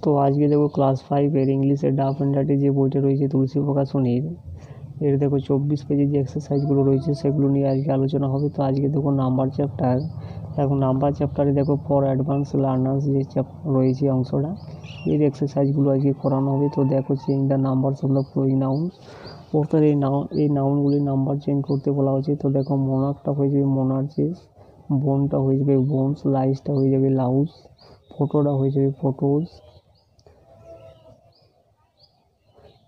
তো আজকে দেখো ক্লাস 5 ইংলিশের ডাফ অ্যান্ড ডার্টি যে বইটা রয়েছে তুলসী প্রকাশনীর, এর দেখো 24 পেজের যে এক্সারসাইজগুলো রয়েছে সেগুলো নিয়ে আজকে আলোচনা হবে। তো আজকে দেখো নাম্বার চ্যাপ্টার, এবং নাম্বার চ্যাপ্টারে দেখো ফর অ্যাডভান্স লার্নার্স যে রয়েছে অংশটা, এর এক্সারসাইজগুলো আজকে করানো হবে। তো দেখো change the number of the following nouns, অর্থাৎ এই নাউনগুলির নাম্বার চেঞ্জ করতে বলা হয়েছে। তো দেখো মোনাকটা হয়ে যাবে মোনার্চেস, বোনটা হয়ে যাবে বোনস, লাইসটা হয়ে যাবে লাউস, ফটোটা হয়ে যাবে ফটোজ।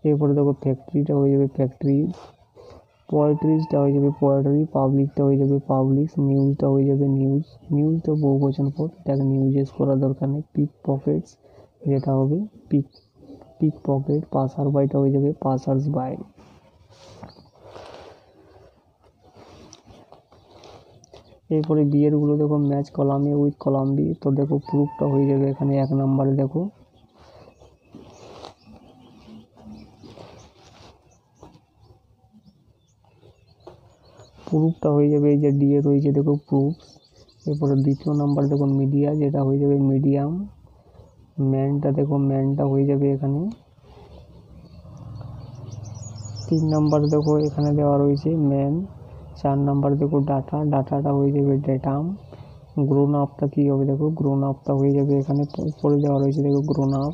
এরপরে দেখো ফ্যাক্টরিটা হয়ে যাবে ফ্যাক্টরিজ, পোয়েট্রিজটা হয়ে যাবে পোয়েট্রি, পাবলিকটা হয়ে যাবে পাবলিক, নিউজটা হয়ে যাবে নিউজ, নিউজটা বহুবচন পদ, এটাকে নিউজেস করার দরকার নেই। পিক পকেটস যেটা হবে পিক পকেট, পাসার বাইটা হয়ে যাবে পাসার্স বাই। এরপরে বিয়েরগুলো দেখো match column A with column B. তো দেখো প্রুফটা হয়ে যাবে এখানে 1 নম্বরে, দেখো প্রুফটা হয়ে যাবে এই যে ডি এ রয়েছে দেখো প্রুফ। এরপরে দ্বিতীয় নাম্বার দেখো মিডিয়া, যেটা হয়ে যাবে মিডিয়াম। ম্যানটা দেখো ম্যানটা হয়ে যাবে এখানে। 3 নাম্বার দেখো এখানে দেওয়া রয়েছে ম্যান। 4 নাম্বার দেখো ডাটা, ডাটাটা হয়ে যাবে ডেটাম। গ্রোন আপটা কী হবে দেখো গ্রোন আপটা হয়ে যাবে এখানে উপরে দেওয়া রয়েছে দেখো গ্রোন আপ।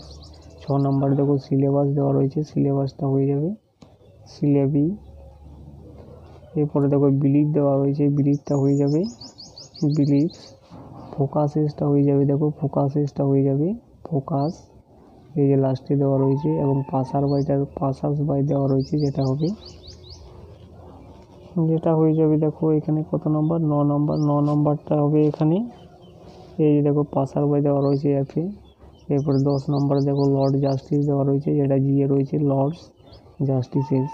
6 নাম্বার দেখো সিলেবাস দেওয়া রয়েছে, সিলেবাসটা হয়ে যাবে সিলেবি। এরপরে দেখো বিলিভ দেওয়া রয়েছে, বিলিভটা হয়ে যাবে বিলিভ। ফোকাসেসটা হয়ে যাবে দেখো ফোকাসেসটা হয়ে যাবে ফোকাস, এই যে লাস্টে দেওয়া রয়েছে। এবং পাসার্স বাই দেওয়া রয়েছে, যেটা হয়ে যাবে দেখো এখানে কত নম্বর 9 নম্বর। 9 নম্বরটা হবে এখানে এই যে দেখো পাসার বাই দেওয়া রয়েছে এফে। এরপরে 10 নম্বরে দেখো লর্ড জাস্টিস দেওয়া রয়েছে, যেটা জিয়ে রয়েছে লর্ডস জাস্টিসেস।